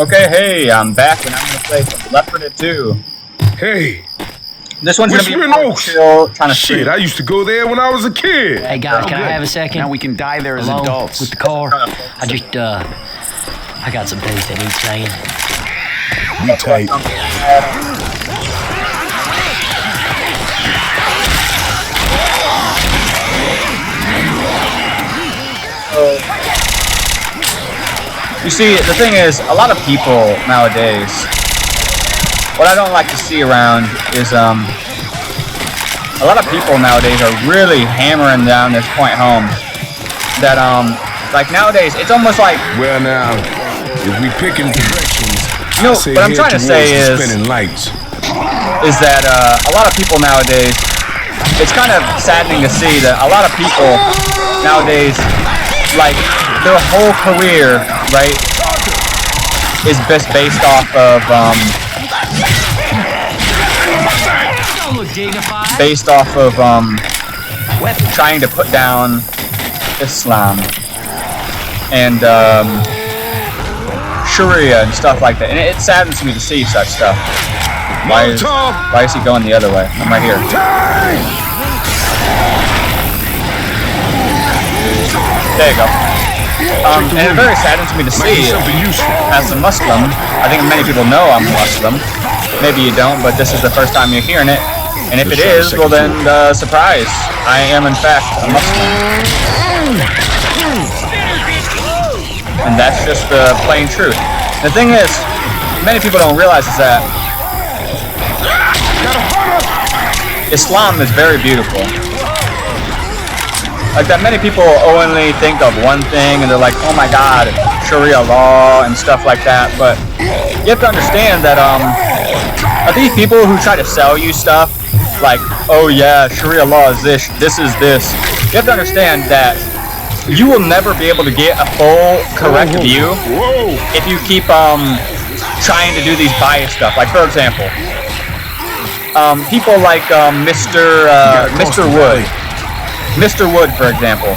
Okay, hey, I'm back and I'm gonna play some L4D2. Hey, This one's gonna be Whistling more Oaks. chill, trying to Shit, I used to go there when I was a kid. Hey guys, can I have a second? Now we can die there as Alone adults. with the car. I just I got some things that need saying. Be tight. You see, the thing is, a lot of people nowadays, what I don't like to see around is, a lot of people nowadays are really hammering down this point home that, like nowadays, it's almost like, Well now, if we picking directions, No, I say what I'm head trying to towards say the is- spinning lights. is that, a lot of people nowadays, it's kind of saddening to see that a lot of people nowadays, like, their whole career, right, is based off of, Don't look dignified. based off of, trying to put down Islam and, Sharia and stuff like that. And it saddens me to see such stuff. Why is he going the other way? I'm right here. There you go. And it very saddens me to Might be see, something useful. as a Muslim, I think many people know I'm Muslim. Maybe you don't, but this is the first time you're hearing it. And if it is, well then, surprise. I am in fact a Muslim. And that's just the plain truth. The thing is, many people don't realize is that Islam is very beautiful. Like that many people only think of one thing and they're like, oh my god, Sharia law and stuff like that. But you have to understand that these people who try to sell you stuff like, oh yeah, Sharia law is this is this. You have to understand that you will never be able to get a full correct view if you keep trying to do these bias stuff. Like for example, people like Mr. Wood. Mr. Wood, for example.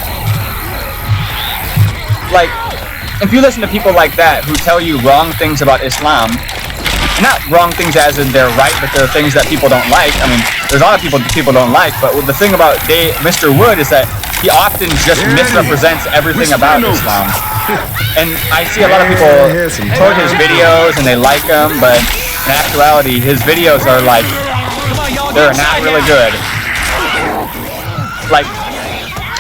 Like, if you listen to people like that who tell you wrong things about Islam, not wrong things as in they're right, but they're things that people don't like. I mean, there's a lot of people don't like, but the thing about Mr. Wood is that he often just misrepresents everything about Islam. And I see a lot of people quote his videos and they like them, but in actuality, his videos are like, they're not really good. Like,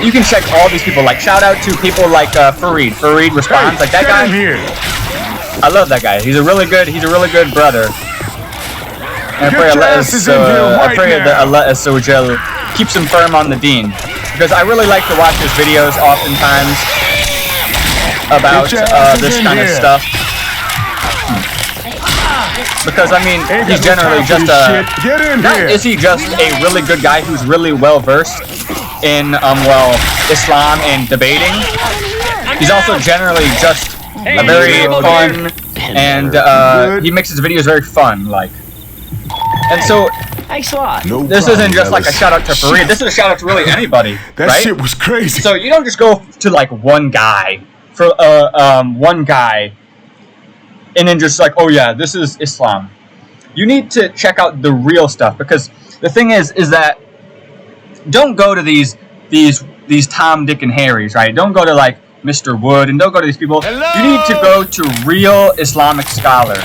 you can check all these people. Like, shout out to people like Fareed. Fareed responds. Like that guy. I love that guy. He's a really good brother. And I pray that Allah Azza wa Jal keeps him firm on the deen, because I really like to watch his videos oftentimes about this kind of stuff. Because I mean, he's generally just is he just a really good guy who's really well versed in Islam and debating? He's also generally just a very fun and he makes his videos very fun, like. And so Thanks a lot. this isn't just like a shout out to Fareed. This is a shout out to really anybody. That right? shit was crazy. So you don't just go to like one guy for one guy and then just like, oh yeah, this is Islam. You need to check out the real stuff, because the thing is that don't go to these Tom, Dick, and Harrys, right? Don't go to like Mr. Wood, and don't go to these people. Hello? You need to go to real Islamic scholars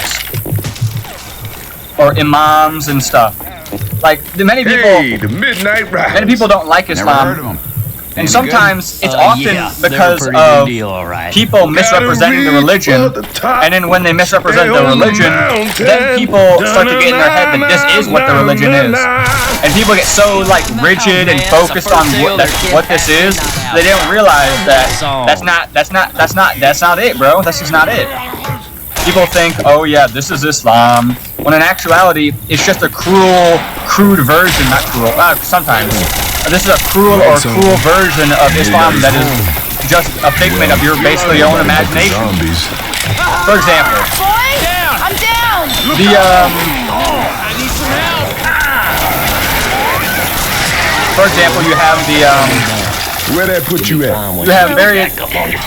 or imams and stuff. Like many people, Hey, the Midnight Rise. many people don't like Never heard of Islam, them. and sometimes it's often Yeah, because they're a pretty of good deal, all right. people misrepresenting the religion, and then when they misrepresent the religion, then people start to get in their head that this is what the religion is, and people get so like rigid and focused on what this is, they don't realize that that's not it, bro. That's just not it. People think, oh yeah, this is Islam, when in actuality, it's just a crude version, not cruel, sometimes. This is a cruel version of Islam that is just a figment of your basically own imagination. For example, I'm down! the I need some help. for example, you have the Where that put you at? you have very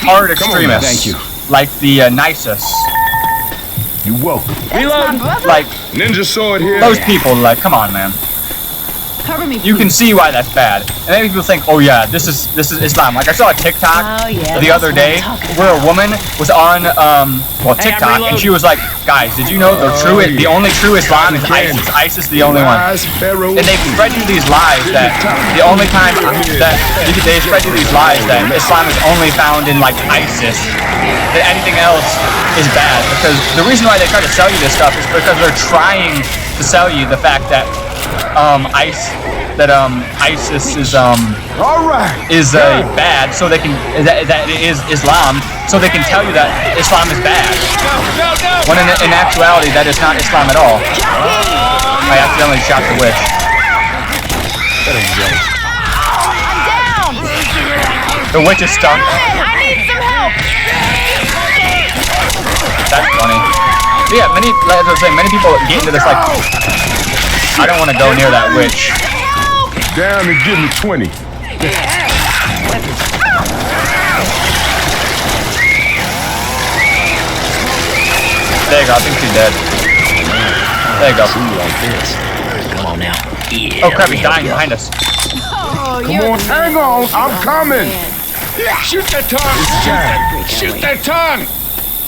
hard extremists, Thank you. like the ISIS. You welcome. Reload. Like, Ninja sword here. those people, like, come on, man. Cover me, You can see why that's bad. And then people think, oh yeah, this is Islam. Like I saw a TikTok the other day where a woman was on TikTok and she was like, guys, did you know the only true Islam is ISIS? ISIS the only one. And they spread you these lies that the only time that they spread you these lies that Islam is only found in like ISIS, that anything else is bad. Because the reason why they try to sell you this stuff is because they're trying to sell you the fact that ISIS is bad, so they can that it is Islam, so they can tell you that Islam is bad. When in actuality, that is not Islam at all. I accidentally shot the witch. I'm down. The witch is stuck. I need some help. That's funny. But yeah, as I was saying, many people get into this like, I don't want to go near that witch. Down and give me 20. There you go, I think she's dead. There you go. Like this. Come on now. Yeah, Oh crap, he's dying behind us. Oh, Come on, hang on. I'm coming. Shoot that tongue! Shoot that tongue!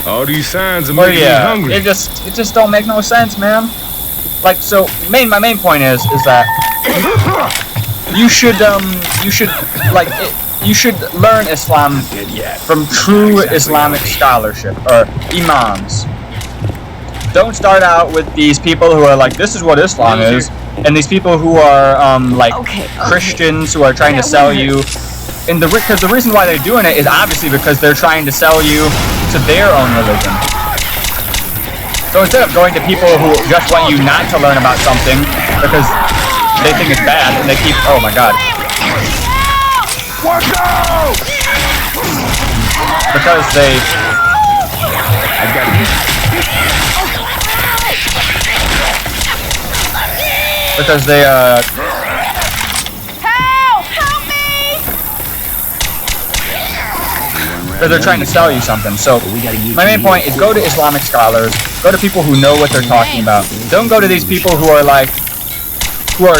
All these signs are But making me yeah, hungry. it just don't make no sense, man. Like, so my main point is that you should learn Islam from true Islamic scholarship or imams. Don't start out with these people who are like, this is what Islam is, and these people who are Christians who are trying to sell you. Because the reason why they're doing it is obviously because they're trying to sell you to their own religion. So instead of going to people who just want you not to learn about something because they think it's bad and they keep, oh my god. Watch out! Because they, I got it. Help me! they're trying to sell you something. So my main point is go to Islamic scholars, go to people who know what they're talking about. Don't go to these people who are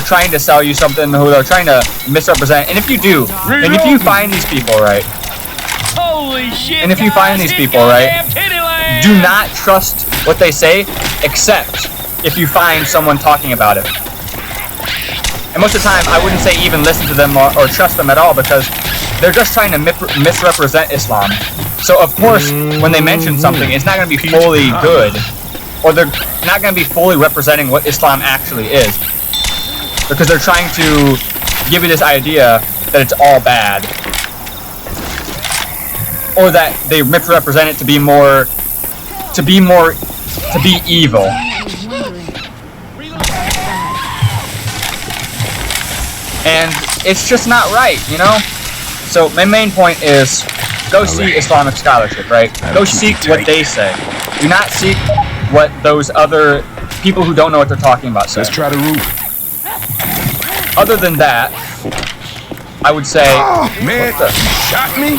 trying to sell you something, who are trying to misrepresent. And if you do, and if you find these people, right? Holy shit! And if you find these people, right, do not trust what they say, except if you find someone talking about it. And most of the time, I wouldn't say even listen to them or trust them at all, because they're just trying to misrepresent Islam. So of course, when they mention something, it's not going to be fully good, or they're not going to be fully representing what Islam actually is, because they're trying to give you this idea that it's all bad, or that they misrepresent it to be evil. And it's just not right, you know? So my main point is, go see Islamic scholarship, right? Go seek what they say. Do not seek what those other people who don't know what they're talking about say. Let's try the roof. Other than that, I would say... Oh, man, you shot me?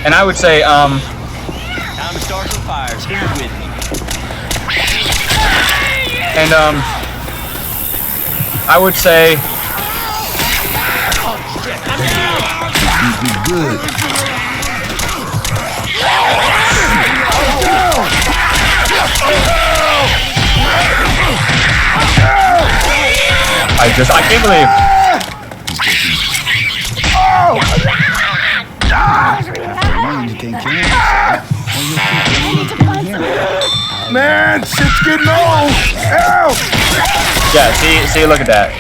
And I would say, Time to start some fires. Here with me. and I would say... Beat me good. I can't believe... Man, shit's getting old. Help! Yeah, see, look at that.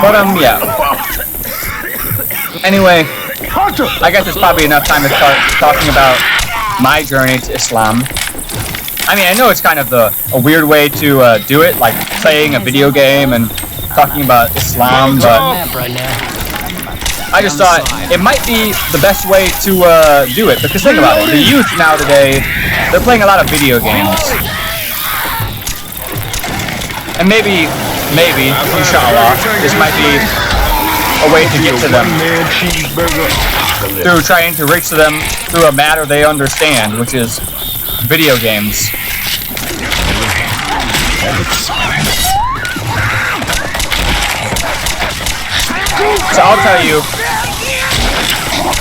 But yeah. Anyway, I guess it's probably enough time to start talking about my journey to Islam. I mean, I know it's kind of a weird way to do it, like playing a video game and talking about Islam, but I just thought it might be the best way to do it, because think about it, the youth now today, they're playing a lot of video games. And maybe maybe, inshallah, this might be a way to get to them Man cheeseburger. through trying to reach to them through a matter they understand, which is video games. So I'll tell you,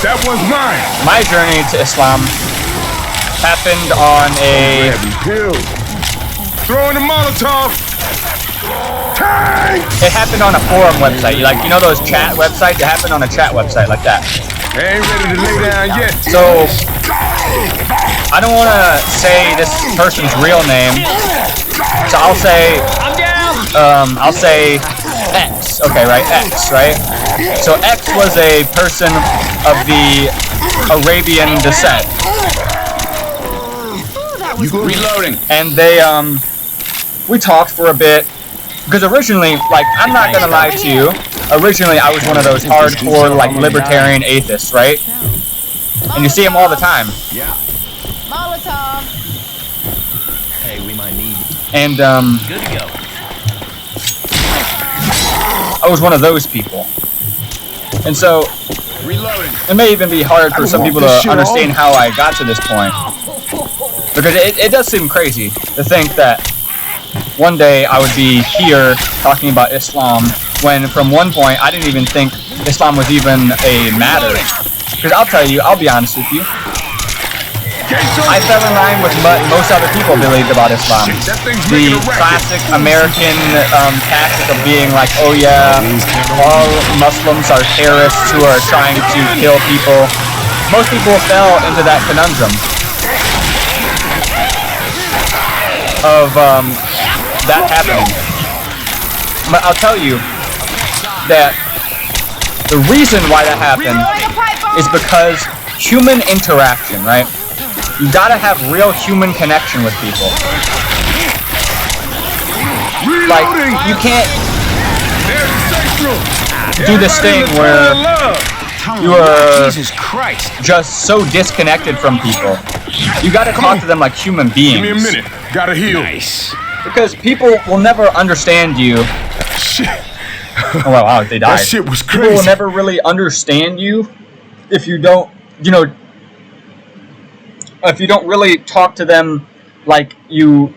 That was mine. my journey to Islam happened on a Heavy pill. Throwing a Molotov. Tank. it happened on a forum website. Like, you know those chat websites? It happened on a chat website like that. I ain't ready to lay down yet. So I don't want to say this person's real name. So I'll say I'll say X. Okay, right? X, right? So X was a person of the Arabian descent. You go. Reloading. And they we talked for a bit because originally, like, I'm not gonna lie to you, originally I was one of those hardcore, like, libertarian atheists, right? And you see them all the time. Molotov. Hey, we might need. And Good to go. I was one of those people. And so Reloading. it may even be hard for some people to understand how I got to this point. Because it does seem crazy to think that one day I would be here talking about Islam when from one point I didn't even think Islam was even a matter. Because I'll tell you, I'll be honest with you, I fell in line with what most other people believed about Islam. The classic American tactic of being like, oh yeah, all Muslims are terrorists who are trying to kill people. Most people fell into that conundrum of that happening. But I'll tell you that the reason why that happened is because human interaction, right? You gotta have real human connection with people. Like, you can't do this thing where you are just so disconnected from people. You gotta talk to them like human beings. Give me a minute. Gotta heal. Because people will never understand you. Shit. Oh wow, they died. That shit was People will crazy. never really understand you if you don't, you know, if you don't really talk to them like you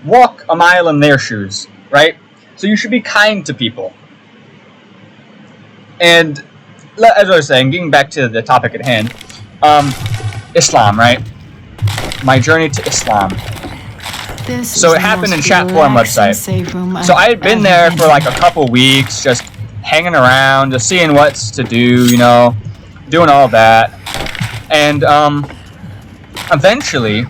walk a mile in their shoes, right? So you should be kind to people. And as I was saying, getting back to the topic at hand, Islam, right? My journey to Islam. So it happened in chat forum website. So I had been there for like a couple weeks, just hanging around, just seeing what's to do, you know, doing all that. And eventually,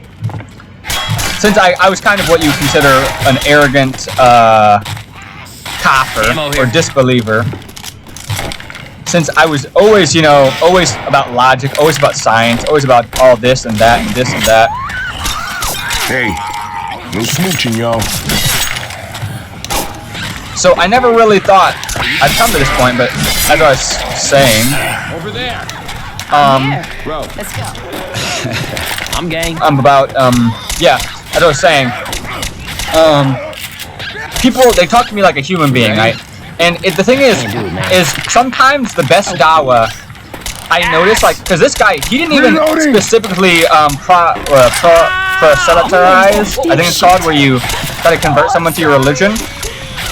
since I was kind of what you consider an arrogant kafir or disbeliever, since I was always, you know, always about logic, always about science, always about all this and that and this and that. Hey, no smooching, y'all. So I never really thought I'd come to this point, but as I was saying, Over there. Bro. Let's go. I'm gang. about, yeah, as I was saying, people, they talk to me like a human being, right? And the thing is sometimes the best dawah, I noticed, like, because this guy, he didn't even specifically proselytize, I think it's called, where you try to convert someone to your religion.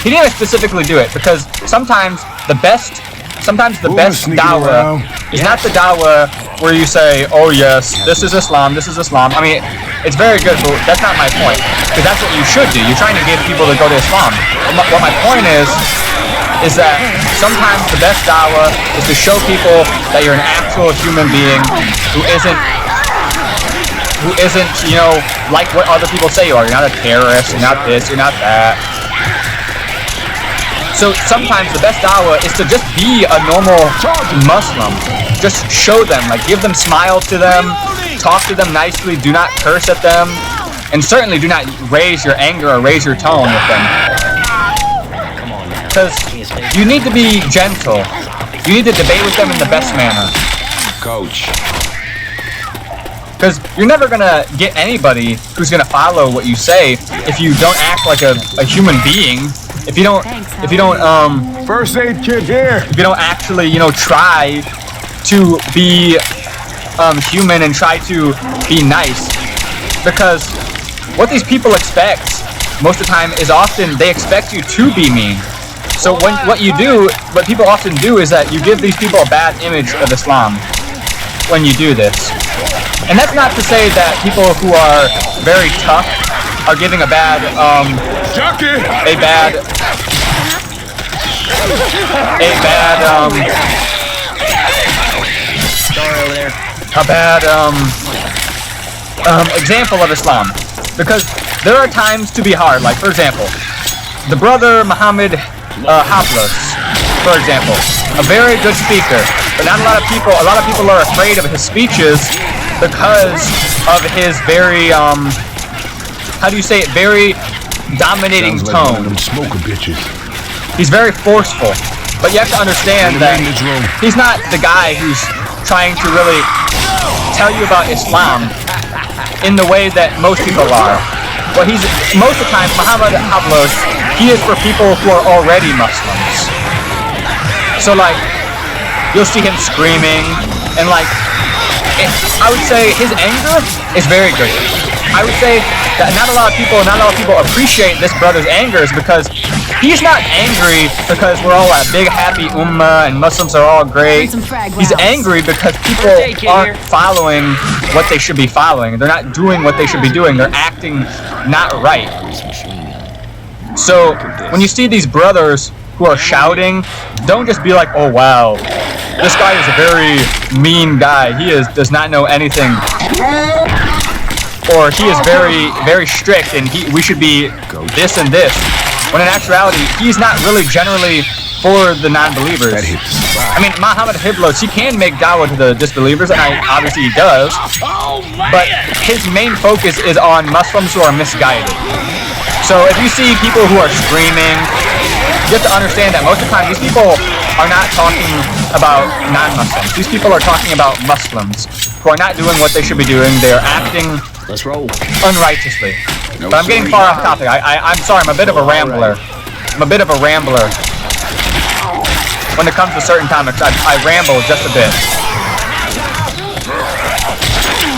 He didn't even specifically do it, because sometimes the best dawah is not the dawah where you say, oh yes, this is Islam, this is Islam. I mean, it's very good, but that's not my point, because that's what you should do. You're trying to get people to go to Islam. What my point is that sometimes the best dawah is to show people that you're an actual human being who isn't, you know, like what other people say you are. You're not a terrorist, you're not this, you're not that. So sometimes the best dawah is to just be a normal Muslim. Just show them, like, give them smiles to them, talk to them nicely, do not curse at them, and certainly do not raise your anger or raise your tone with them. Because you need to be gentle. You need to debate with them in the best manner. Coach. Because you're never going to get anybody who's going to follow what you say if you don't act like a human being if you don't First aid kit here. if you don't actually, try to be human and try to be nice, because what these people expect most of the time is often they expect you to be mean. So what people often do is that you give these people a bad image of Islam when you do this. And that's not to say that people who are very tough are giving a bad example of Islam, because there are times to be hard. Like, for example, the brother Muhammad Hablos, for example, a very good speaker, but not a lot of people are afraid of his speeches because of his very very dominating tone. He's very forceful, but you have to understand that he's not the guy who's trying to really tell you about Islam in the way that most people are. Well, most of the time, Muhammad Hablos, he is for people who are already Muslims. So, like, you'll see him screaming, and I would say his anger is very good. I would say that not a lot of people appreciate this brother's anger is because he's not angry because we're all a big happy ummah and Muslims are all great. He's angry because people aren't following what they should be following. They're not doing what they should be doing. They're acting not right. So when you see these brothers who are shouting, don't just be like, oh wow, this guy is a very mean guy. He does not know anything. Or he is very, very strict and we should be this and this. When in actuality, he's not really generally for the non-believers. I mean, Muhammad Hablos, he can make dawah to the disbelievers, and obviously he does. But his main focus is on Muslims who are misguided. So if you see people who are screaming, you have to understand that most of the time these people are not talking about non-Muslims. These people are talking about Muslims who are not doing what they should be doing. They are acting unrighteously. But I'm getting far off topic. I'm sorry, I'm a bit of a rambler. When it comes to certain topics, I ramble just a bit.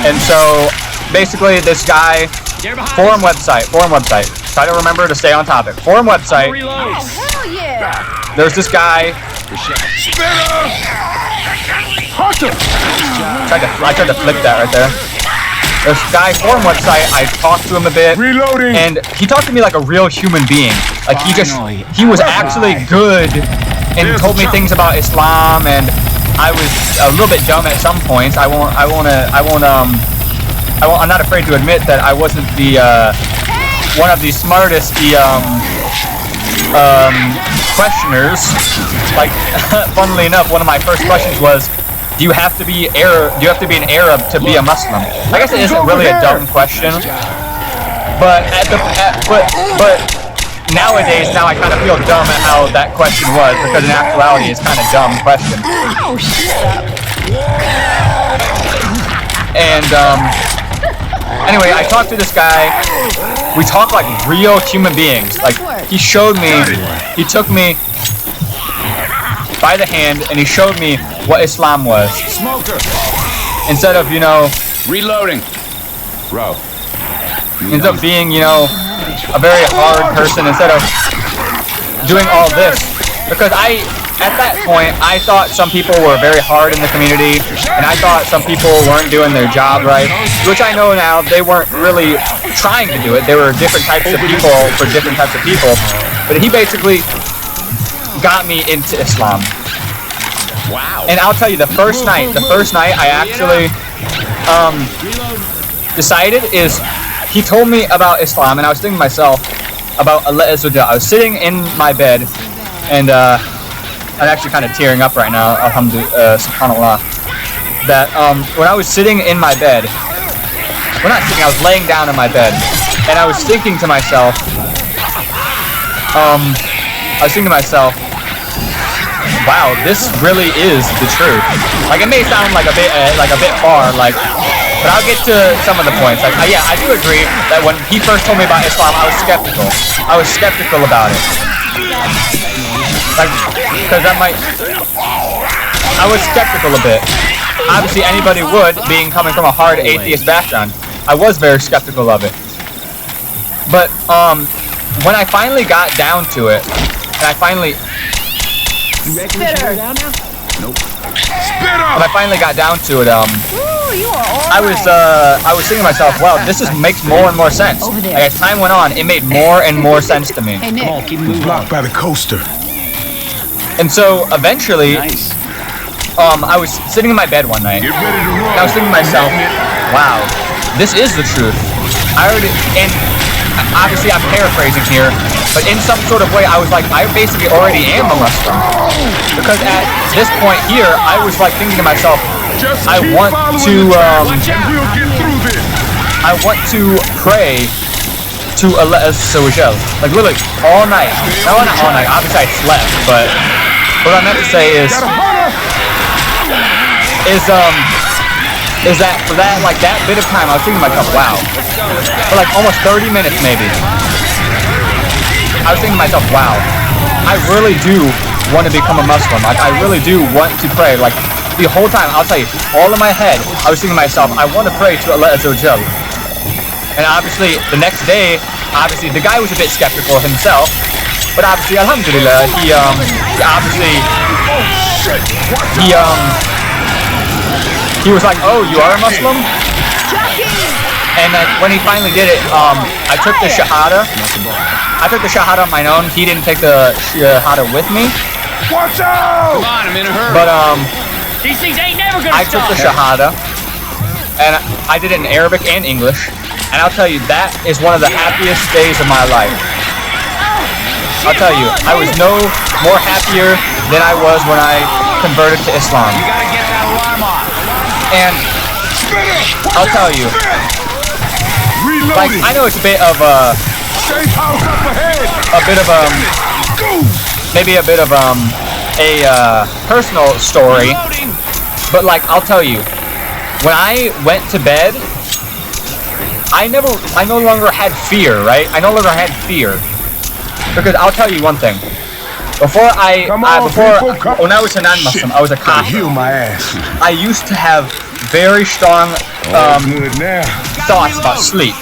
And so, basically, this guy, forum website. Try to remember to stay on topic. Forum website. Oh, hell yeah! There's this guy. I tried to flip that right there. This guy, forum website, I talked to him a bit. Reloading. And he talked to me like a real human being. Like he was actually good and told me things about Islam, and I was a little bit dumb at some points. I'm not afraid to admit that I wasn't the one of the smartest questioners. Like, funnily enough, one of my first questions was, do you have to be an Arab to be a Muslim? I guess it isn't really a dumb question, but but nowadays, now I kind of feel dumb at how that question was, because in actuality, it's kind of dumb question. Oh, shut up. And anyway, I talked to this guy. We talked like real human beings. Like, he took me by the hand and he showed me what Islam was. Smoker. Instead of, Reloading. Bro. Instead of being, a very hard person, instead of doing all this. Because at that point, I thought some people were very hard in the community, and I thought some people weren't doing their job right, which I know now they weren't really trying to do it. There were different types of people for different types of people. But he basically got me into Islam. Wow. And I'll tell you, the first night I actually decided is, he told me about Islam, and I was thinking to myself about Allah Azza wa Jalla. I was sitting in my bed, and I'm actually kind of tearing up right now, alhamdulillah, subhanallah, that when I was sitting in my bed, I was laying down in my bed, and I was thinking to myself, wow, this really is the truth. Like, it may sound like a bit far, but I'll get to some of the points. Like, yeah, I do agree that when he first told me about Islam, I was skeptical about it. Like, because that might... I was skeptical a bit. Obviously, anybody would, being coming from a hard atheist background. I was very skeptical of it. But, when I finally got down to it, and I finally... When I finally got down to it, I was thinking to myself, wow, this makes more and more sense. Like, as time went on, it made more and more sense to me. Hey, Nick. Come on, keep moving. Blocked by the coaster. And so, eventually, Nice. I was sitting in my bed one night, Get ready to run. and I was thinking to myself, wow, this is the truth. And obviously I'm paraphrasing here, but in some sort of way I was like, I basically already am a Muslim. Because at this point here, I was like thinking to myself, Just I keep want following to, the tracks and we'll get through this. I want to pray to Allah Azza wa Jal. Like literally all night. No, not all night, obviously I slept, but what I meant to say is that for that, like that bit of time, I was thinking to myself, wow, for like almost 30 minutes maybe, I was thinking to myself, wow, I really do want to become a Muslim. Like I really do want to pray. Like the whole time, I'll tell you, all in my head, I was thinking to myself, I want to pray to Allah Azza wa Jal. And obviously, the next day, obviously the guy was a bit skeptical himself, but obviously, alhamdulillah, he was like, oh, you are a Muslim? And when he finally did it, I took the Shahada. I took the Shahada on my own. He didn't take the Shahada with me. Watch out! Come on, I'm in a hurry. But These things ain't never gonna I took the Shahada, and I did it in Arabic and English. And I'll tell you, that is one of the happiest days of my life. I'll tell you, I was no more happier than I was when I converted to Islam. You gotta get that alarm off. And I'll tell you, like, I know it's a bit of Safe house up ahead. maybe a bit of a personal story, but like, I'll tell you, when I went to bed, I no longer had fear, right? I no longer had fear. Because I'll tell you one thing. When I was a non-Muslim, I was a Kafir. Heal my ass. I used to have very strong Good now. thoughts about sleep.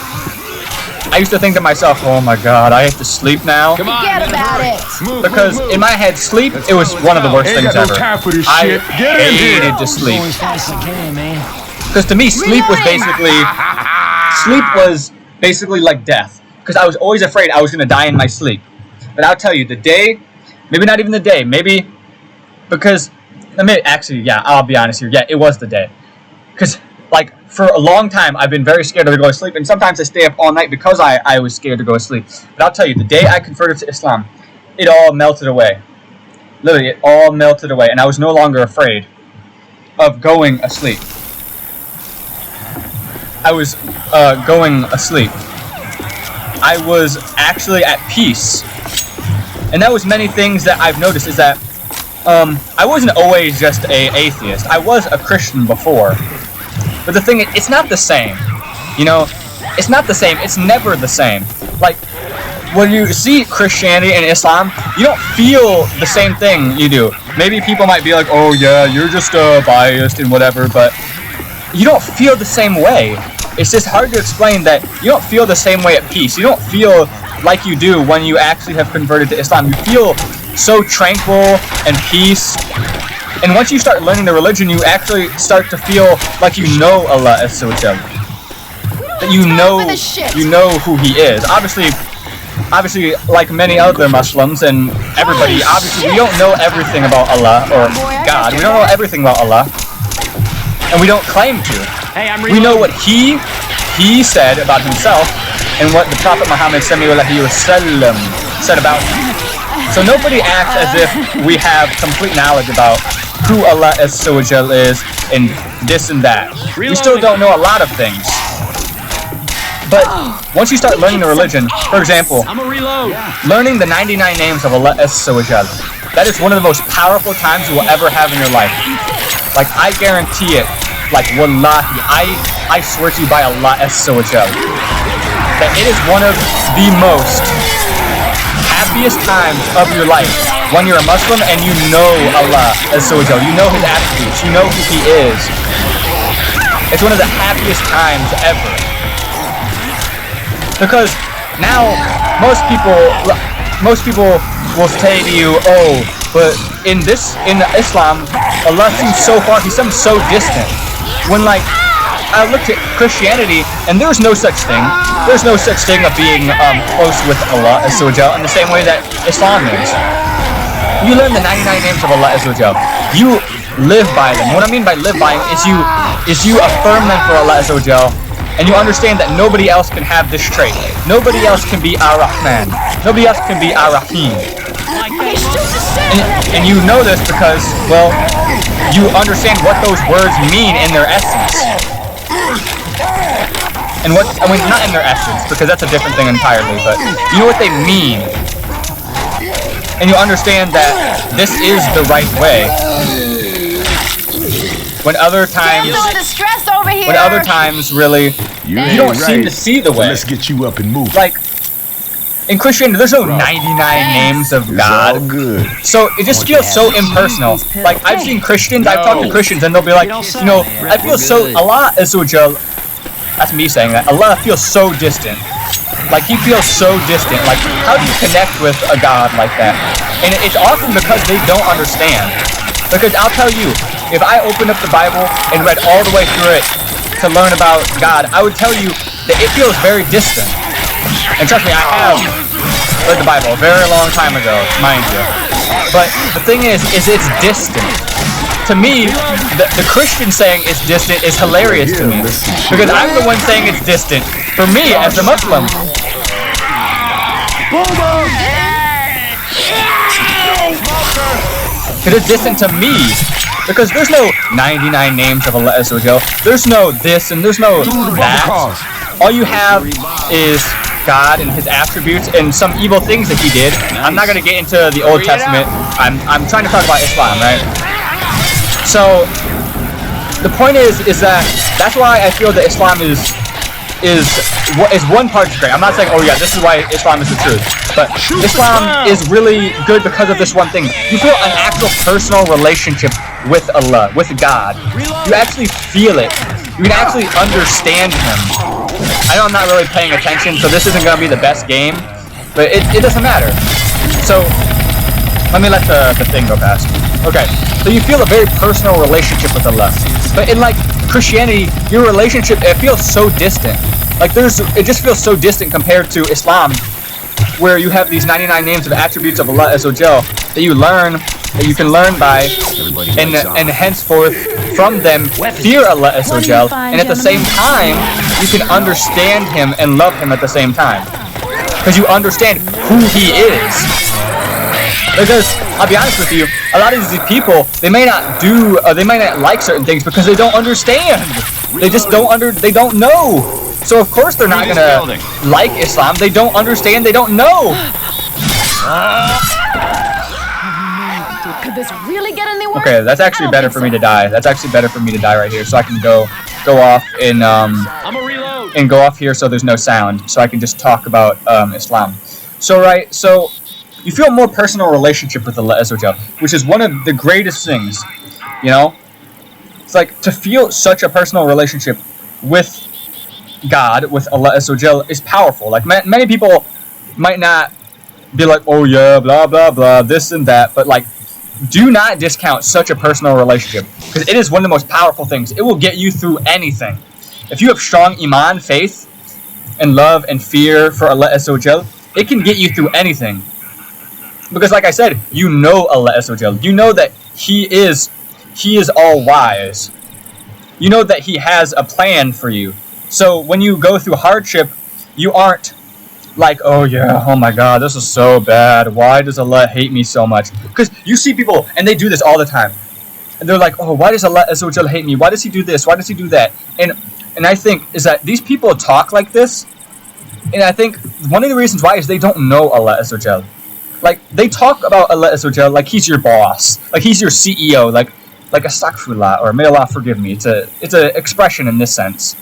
I used to think to myself, oh my god, I have to sleep now. Come on, Forget I'm in a about hurry. it. Move, Because move, in my head, sleep, it was one of the worst Ain't things got no ever. time for this I shit. Get in here. hated to sleep. Go as fast as I can, man. Because to me, sleep was basically like death. Because I was always afraid I was going to die in my sleep. But I'll tell you, the day, maybe not even the day, maybe, because, actually, yeah, I'll be honest here, yeah, it was the day. Because, like, for a long time, I've been very scared to go to sleep, and sometimes I stay up all night because I was scared to go to sleep. But I'll tell you, the day I converted to Islam, it all melted away. Literally, it all melted away, and I was no longer afraid of going asleep. I was going asleep. I was actually at peace. And that was many things that I've noticed is that I wasn't always just an atheist. I was a Christian before. But the thing is, it's not the same. You know, it's not the same. It's never the same. Like, when you see Christianity and Islam, you don't feel the same thing you do. Maybe people might be like, oh yeah, you're just biased and whatever, but you don't feel the same way. It's just hard to explain that you don't feel the same way at peace. You don't feel like you do when you actually have converted to Islam. You feel so tranquil and peace. And once you start learning the religion, you actually start to feel like you know Allah Azza wa Jal. That you know who He is. Obviously, like many other Muslims and everybody, obviously we don't know everything about Allah or God. We don't know everything about Allah. And we don't claim to. Hey, I'm We know what He said about Himself and what the Prophet Muhammad said about Him. So nobody acts as if we have complete knowledge about who Allah Azza wa Jal is and this and that. We still don't know a lot of things. But once you start learning the religion, for example, I'm a reload. learning the 99 names of Allah Azza wa Jal, that is one of the most powerful times you will ever have in your life. Like, I guarantee it. Like, wallahi, I swear to you by Allah Azza wa Jal, that it is one of the most happiest times of your life when you're a Muslim and you know Allah Azza wa Jal. You know His attributes. You know who He is. It's one of the happiest times ever. Because now most people will say to you, oh, but in Islam, Allah seems so far. He seems so distant. When like I looked at Christianity, and there's no such thing. There's no such thing of being close with Allah Azza wa Jal in the same way that Islam is. You learn the 99 names of Allah Azza wa Jal. You live by them. What I mean by live by them is you affirm them for Allah Azza wa Jal, and you understand that nobody else can have this trait. Nobody else can be Ar-Rahman. Nobody else can be Ar-Rahim. And you know this because, well, you understand what those words mean in their essence. And not in their essence, because that's a different thing entirely, but you know what they mean. And you understand that this is the right way. When other times, really, you don't seem to see the way. Let's get you up and move. Like, in Christianity, there's no 99 names of God. It's all good. So it just feels so impersonal. Like, I've seen Christians, I've talked to Christians, and they'll be like, you know, I feel so, Allah Azza wa Jal, that's me saying that, Allah feels so distant. Like, He feels so distant. Like, how do you connect with a God like that? And it's often because they don't understand. Because I'll tell you, if I opened up the Bible and read all the way through it to learn about God, I would tell you that it feels very distant. And trust me, I have read the Bible a very long time ago, mind you. But the thing is it's distant. To me, the Christian saying it's distant is hilarious to me. Because I'm the one saying it's distant. For me, as a Muslim. Because it's distant to me. Because there's no 99 names of Allah Azza wa Jal. There's no this and there's no that. All you have is God and His attributes and some evil things that He did. I'm not going to get into the Old Testament. I'm trying to talk about Islam, right? So the point is that that's why I feel that Islam is one part great. I'm not saying, oh yeah, this is why Islam is the truth. But Islam is really good because of this one thing. You feel an actual personal relationship with Allah, with God. You actually feel it. You can actually understand Him. I know I'm not really paying attention, so this isn't going to be the best game, but it doesn't matter. So, let me let the thing go past. Okay, so you feel a very personal relationship with Allah. But in, like, Christianity, your relationship, it feels so distant. Like, it just feels so distant compared to Islam, where you have these 99 names of attributes of Allah Azza wa Jal that you can learn by, and henceforth from them fear Allah Azza wa Jal, and at the same time you can understand Him and love Him at the same time, because you understand who He is. Because I'll be honest with you, a lot of these people, they may not like certain things because they don't understand. They just they don't know. So of course they're not gonna like Islam. They don't understand. They don't know. Could this really get any worse? Okay, that's actually better for me to die. That's actually better for me to die right here, so I can go off and go off here, so there's no sound, so I can just talk about Islam. So you feel a more personal relationship with Allah Azza wa Jal, which is one of the greatest things. You know, it's like to feel such a personal relationship with God, with Allah Azza wa Jal, is powerful. Like many people might not be like, oh yeah, blah blah blah, this and that, but like, do not discount such a personal relationship, because it is one of the most powerful things. It will get you through anything. If you have strong iman, faith, and love and fear for Allah Azza wa Jal, it can get you through anything. Because like I said, you know Allah Azza wa Jal. You know that He is all wise. You know that He has a plan for you. So when you go through hardship, you aren't like, oh yeah, oh my God, this is so bad. Why does Allah hate me so much? Because you see people, and they do this all the time. And they're like, oh, why does Allah Azza wa Jal hate me? Why does He do this? Why does He do that? And I think is that these people talk like this, and I think one of the reasons why is they don't know Allah Azza wa Jal. Like, they talk about Allah Azza wa Jal like He's your boss, like He's your CEO, like astaghfirullah, or may Allah forgive me. It's a expression in this sense.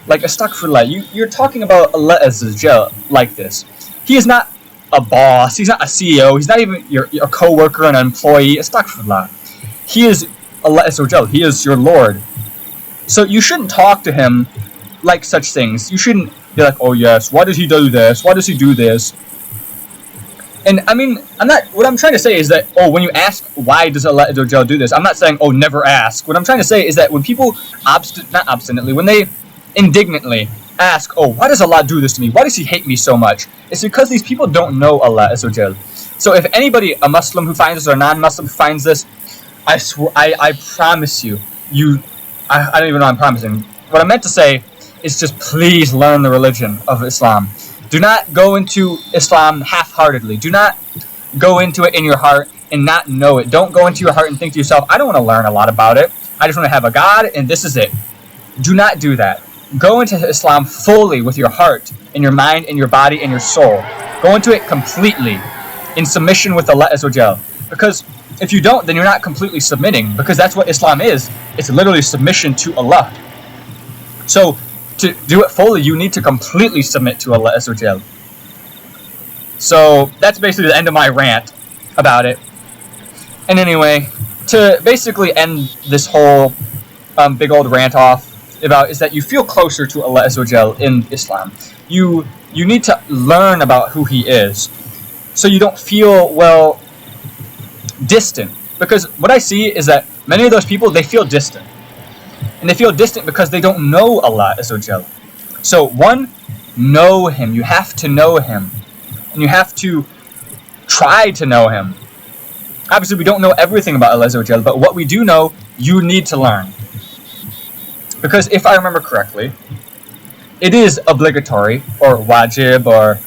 Like astaghfirullah, you're talking about Allah Azza wa Jal like this. He is not a boss. He's not a CEO. He's not even your co-worker, an employee. Astaghfirullah. He is Allah Azza wa Jal. He is your Lord. So you shouldn't talk to him like such things. You shouldn't be like, oh yes, why does he do this? Why does he do this? And I mean, what I'm trying to say is that, oh, when you ask, why does Allah Azza wa Jal do this? I'm not saying, oh, never ask. What I'm trying to say is that when people when they indignantly ask, oh, why does Allah do this to me? Why does he hate me so much? It's because these people don't know Allah Azza wa Jal. So if anybody, a Muslim who finds this or a non-Muslim who finds this, I swear, I promise you, I don't even know I'm promising. What I meant to say is just please learn the religion of Islam. Do not go into Islam half-heartedly. Do not go into it in your heart and not know it. Don't go into your heart and think to yourself, I don't want to learn a lot about it. I just want to have a God and this is it. Do not do that. Go into Islam fully with your heart and your mind and your body and your soul. Go into it completely in submission with Allah Azza wa Jal. Because if you don't, then you're not completely submitting. Because that's what Islam is. It's literally submission to Allah. So, to do it fully, you need to completely submit to Allah Azza wa Jal. So, that's basically the end of my rant about it. And anyway, to basically end this whole big old rant off about is that you feel closer to Allah Azza wa Jal in Islam. You need to learn about who He is. So you don't feel, well, distant. Because what I see is that many of those people, they feel distant. And they feel distant because they don't know Allah Azza wa Jal. So one, know Him. You have to know Him. And you have to try to know Him. Obviously we don't know everything about Allah Azza wa Jal, but what we do know, you need to learn. Because if I remember correctly, it is obligatory, or wajib, or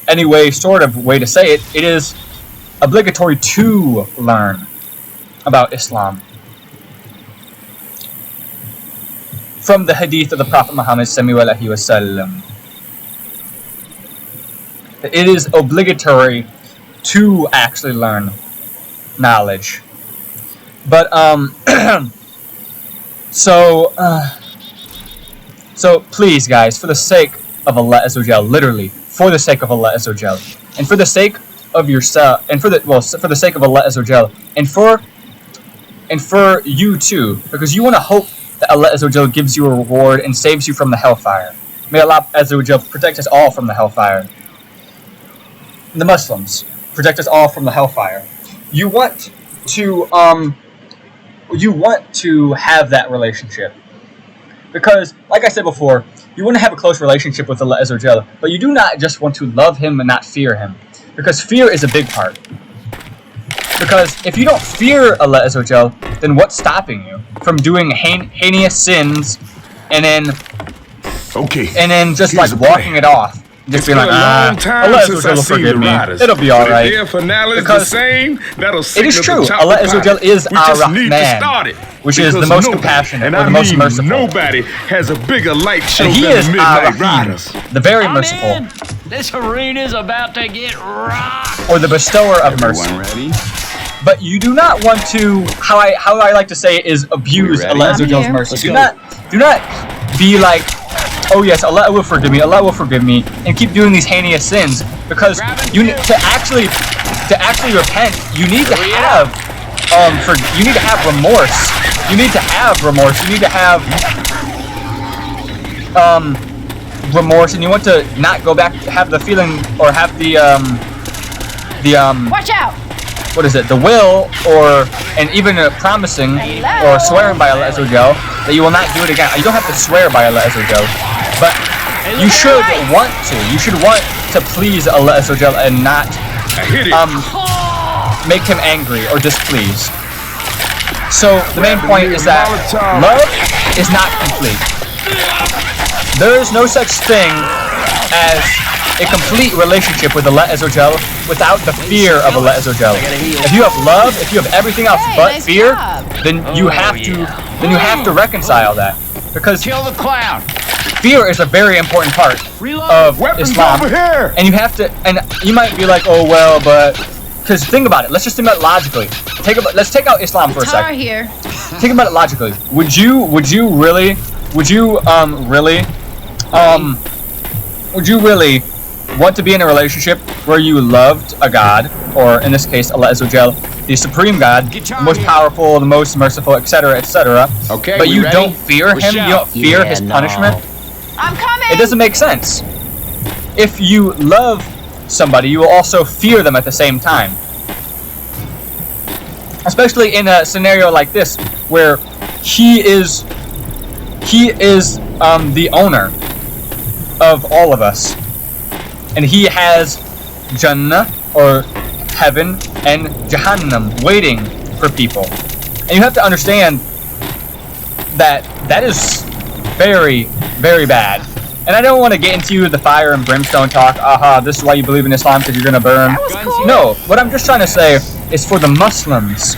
any way, sort of way to say it, it is obligatory to learn about Islam. From the hadith of the Prophet Muhammad sallallahu alaihi wasallam, it is obligatory to actually learn knowledge. But so please, guys, for the sake of Allah Azza wa Jal, literally, for the sake of Allah Azza wa Jal, and for the sake of yourself, and for the sake of Allah Azza wa Jal, and for you too, because you want to hope that Allah Azza wa Jal gives you a reward and saves you from the hellfire. May Allah Azza wa Jal protect us all from the hellfire. The Muslims, protect us all from the hellfire. You want to have that relationship. Because, like I said before, you want to have a close relationship with Allah Azza wa Jal, but you do not just want to love Him and not fear Him. Because fear is a big part. Because if you don't fear Allah Azza wa Jal, then what's stopping you from doing heinous sins and then just like walking it off? Just being like, Allah Azza wa Jal will forgive me. It'll be alright. Because it is true. Allah Azza wa Jal is our Rahman, which is the most compassionate, or the most merciful. Nobody has a bigger light show and He than is the our Midnight Rahim, Riders. the very merciful, This arena's about to get rocked. or the bestower of mercy. Ready? But you do not want to, how I like to say it, is abuse Allah Azza wa Jal's mercy. Do not be like, oh yes, Allah will forgive me, Allah will forgive me, and keep doing these heinous sins. Because you need to actually repent, you need to have remorse. You need to have remorse. You need to have remorse, and you want to not go back, have the feeling, or have the Watch out! what is it? The will, and even promising or swearing by Allah Azza wa Jal that you will not do it again. You don't have to swear by Allah Azza wa Jal, but you should want to. You should want to please Allah Azza wa Jal and not make Him angry or displeased. So the main point is that love is not complete. There is no such thing as a complete relationship with Allah Azza wa Jal without the fear of Allah Azza wa Jal. If you have love, if you have everything else but fear, then you have to reconcile that. Because Kill the clown. fear is a very important part of Islam. Over here. And you have to, and you might be like, oh well, but because think about it. Let's just think about it logically. Let's take out Islam for a Tara second. here. Think about it logically. Would you really want to be in a relationship where you loved a god, or in this case, Allah Azza wa Jal, the supreme God, the most powerful, the most merciful, etc., etc. Okay, But we you ready? don't fear him, you don't fear his punishment. I'm coming. It doesn't make sense. If you love somebody, you will also fear them at the same time. Especially in a scenario like this, where he is the owner of all of us, and he has Jannah, or heaven, and Jahannam waiting for people. And you have to understand that that is very, very bad. And I don't want to get into the fire and brimstone talk. This is why you believe in Islam, because you're gonna burn. Cool. No, what I'm just trying to say is for the Muslims,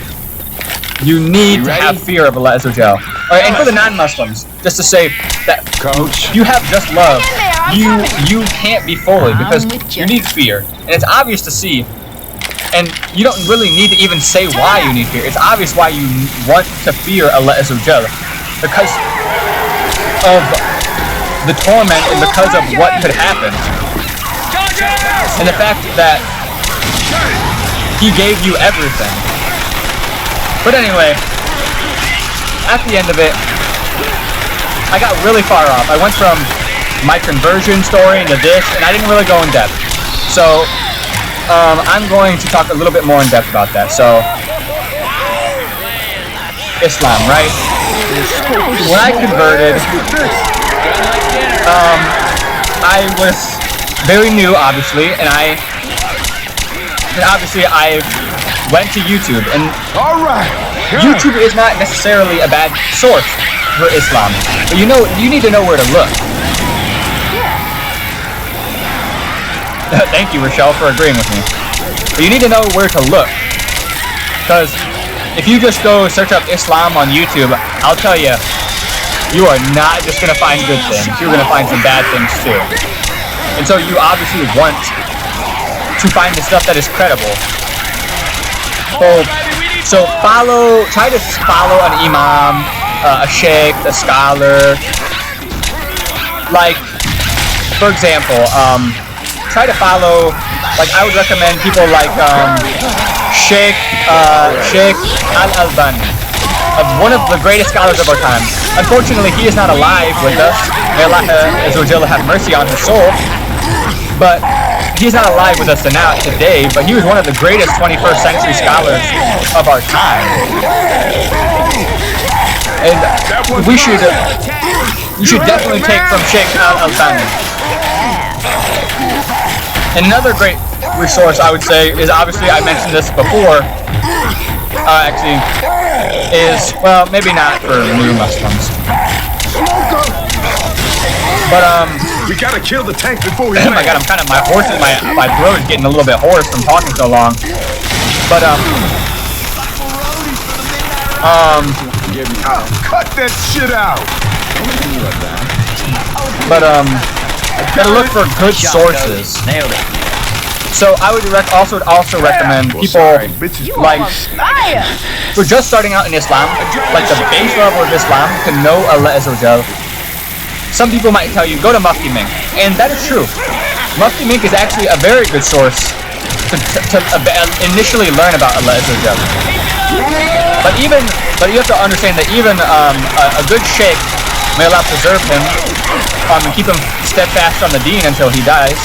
you need to have fear of Allah Azza wa Jal. And for the non-Muslims, just to say that Coach. you have just love. Hang in there, I'm coming. You can't be fully, because I'm with you. you need fear, and it's obvious to see. And you don't really need to even say why you need fear. It's obvious why you want to fear Allah Azza wa Jal, because of the torment and because of what could happen, and the fact that he gave you everything. But anyway, at the end of it, I got really far off. I went from my conversion story into this, and I didn't really go in depth. So I'm going to talk a little bit more in depth about that. So Islam, right? When I converted, I was very new, obviously, and obviously I went to YouTube, and All right. YouTube is not necessarily a bad source for Islam, but you need to know where to look. Thank you, Rochelle, for agreeing with me. But you need to know where to look, because if you just go search up Islam on YouTube, I'll tell you, you are not just going to find good things. You're going to find some bad things too. And so you obviously want to find the stuff that is credible. So try to follow an imam, a sheikh, a scholar. Like, for example, try to follow, like I would recommend people like Sheikh Al-Albani, one of the greatest scholars of our time. Unfortunately, he is not alive with us. May Allah Azza wa Jalla have mercy on his soul. But he's not alive with us today, but he was one of the greatest 21st century scholars of our time. And you should definitely take from Sheikh Al-Albani. And another great resource, I would say, is obviously, I mentioned this before, well, maybe not for new Muslims. But, We gotta kill the tank before we oh my god, my throat is getting a little bit hoarse from talking so long. But, cut that shit out. But, gotta look for good sources. Nailed it. So I would also recommend people like who are just starting out in Islam, like the base level of Islam, to know Allah Azza wa Jal. Some people might tell you, go to Mufti Mink, and that is true. Mufti Mink is actually a very good source to initially learn about Allah Azza wa Jal. But you have to understand that even a good sheikh, may Allah preserve him, and keep him steadfast on the deen until he dies.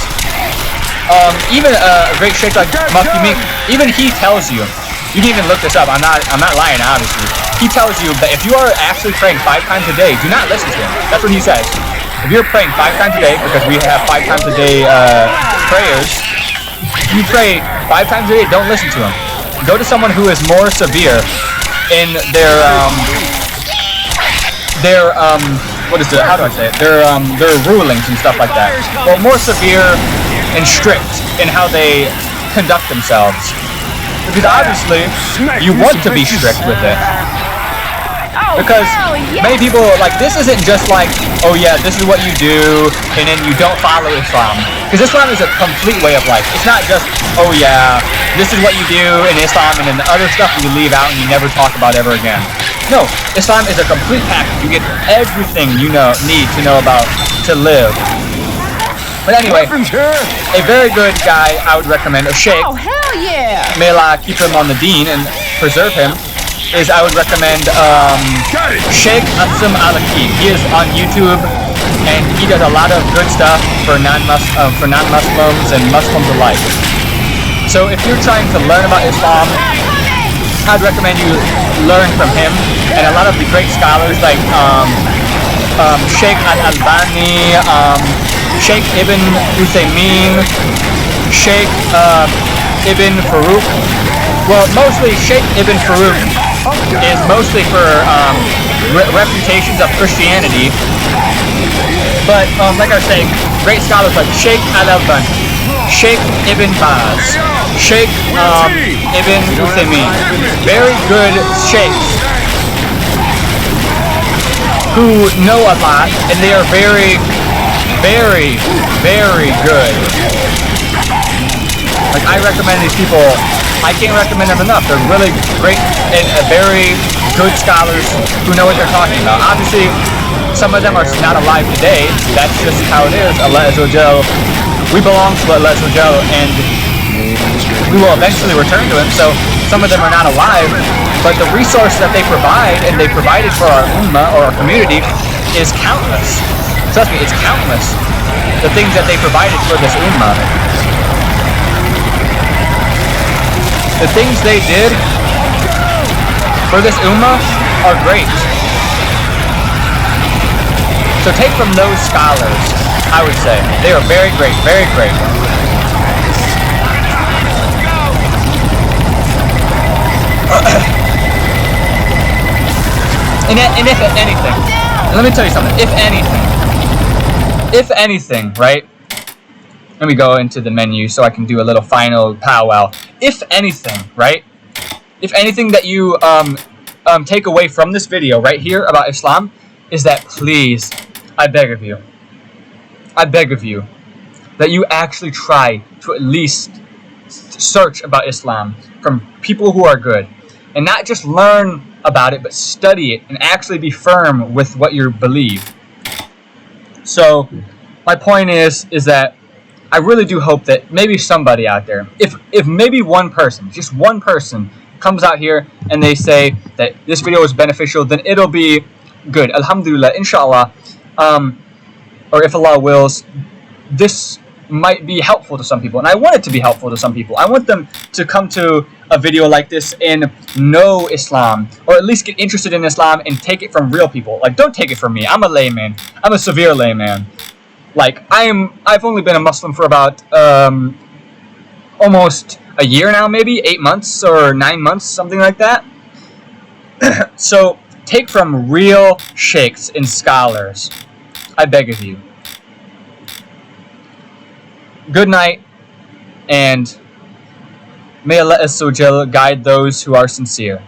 Even a great sheikh like Mufti Mink, even he tells you, you can even look this up, I'm not lying, obviously. He tells you that if you are actually praying 5 times a day, do not listen to him. That's what he says. If you're praying 5 times a day, because we have 5 times a day prayers, if you pray 5 times a day, don't listen to him. Go to someone who is more severe in their rulings and stuff like that. Well, more severe and strict in how they conduct themselves. Because obviously, you want to be strict with it. Because many people, like, this isn't just like, oh yeah, this is what you do, and then you don't follow Islam. Because Islam is a complete way of life. It's not just, oh yeah, this is what you do in Islam, and then the other stuff you leave out and you never talk about ever again. No, Islam is a complete package. You get everything you need to know about to live. But anyway, Weapons here. a very good guy I would recommend, a sheikh, Oh, hell yeah! may Allah keep him on the deen and preserve him, is I would recommend Got it. Sheikh Asum Al-Aki. He is on YouTube, and he does a lot of good stuff for non-Muslims and Muslims alike. So if you're trying to learn about Islam, I'd recommend you learn from him and a lot of the great scholars like Sheikh Al-Albani, Sheikh Ibn Uthaymeen, Sheikh Ibn Farouk. Well, mostly Sheikh Ibn Farouk is mostly for reputations of Christianity. But like I was saying, great scholars like Sheikh Al-Albani, Sheikh Ibn Baz, Sheikh Ibn Uthaymeen, very good sheikhs who know a lot, and they are very, very, very good. Like, I recommend these people. I can't recommend them enough. They're really great and very good scholars who know what they're talking about. Obviously, some of them are not alive today. That's just how it is. Allah Azza wa Jal. We belong to Allah Azza wa Jal, and we will eventually return to Him. So some of them are not alive, but the resource that they provide and they provided for our ummah or our community is countless. Trust me, it's countless. The things that they provided for this ummah. The things they did for this ummah are great. So take from those scholars, I would say. They are very great, very great. And if anything, let me tell you something, if anything, right? Let me go into the menu so I can do a little final powwow. If anything, right? If anything that you take away from this video right here about Islam is that, please, I beg of you, that you actually try to at least search about Islam from people who are good, and not just learn about it, but study it and actually be firm with what you believe. So my point is that I really do hope that maybe somebody out there, if maybe one person, just one person, comes out here and they say that this video is beneficial, then it'll be good. Alhamdulillah, inshallah. Or if Allah wills, this might be helpful to some people, and I want it to be helpful to some people. I want them to come to a video like this and know Islam, or at least get interested in Islam and take it from real people. Like, don't take it from me. I'm a layman. I'm a severe layman. Like, I've only been a Muslim for about almost a year now, maybe 8 months or 9 months, something like that. So take from real sheikhs and scholars, I beg of you. Good night, and may Allah Azza wa Jal guide those who are sincere.